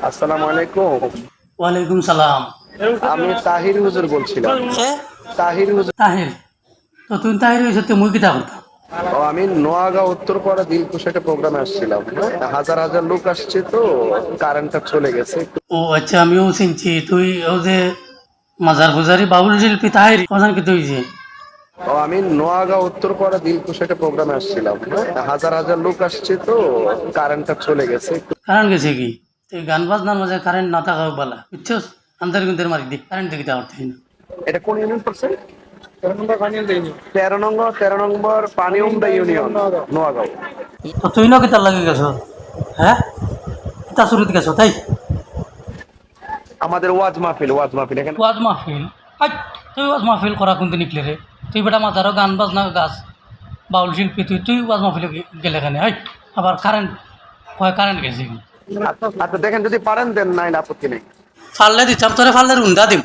আসসালামু আলাইকুম। ওয়ালাইকুম সালাম। আমি তাহির হুজুর বলছিলাম। সে তাহির হুজুর। তাহির, তো তুমি তাহির হয়েছে তো মুই কিতা করতাম? আমি নোয়াগাঁও উত্তরপাড়া দিলকুশ একটা প্রোগ্রামে আসছিলাম। হাজার হাজার লোক আসছে তো কারেন্টটা চলে গেছে। ও আচ্ছা, আমিও চিনছি। তুই ও যে মাজার পূজারি বাবুল শিল্পী তাহির প্রধান কি তুই যে? আমি নোয়াগাঁও উত্তরপাড়া দিলকুশ একটা প্রোগ্রামে আসছিলাম। হাজার হাজার লোক আসছে তো কারেন্টটা চলে গেছে। কারেন্ট গেছে কি? তুই গান বাজনার মাঝে কারেন্ট না থাকা বলা বুঝছস? আন্দার গুন্দের মারি দি কারেন্ট দেখি পারতে না। এটা কোন ইউনিয়ন পড়ছে? 13 নম্বর পানিউমদা ইউনিয়ন, নোয়াগাঁও। তো তুই না কিতার লাগে গেছ? হ্যাঁ, কিতা শুরুতে গেছ তাই? আমাদের ওয়াজ মাহফিল এখানে। ওয়াজ মাহফিল? হাই, তুই ওয়াজ মাহফিল করা কোনদিন নিকলে রে? তুই বেটা মাথারও গান বাজনা গাছ বাউল শিল্পী, তুই তুই ওয়াজ মাহফিলে গেলে এখানে? হাই, আবার কারেন্ট কয় কারেন্ট গেছে কি? আচ্ছা দেখেন, যদি পারেন দেন, নাই আপত্তি নেই। ফাললে দিতাম তোরে, ফাললে রুন্দা দিম।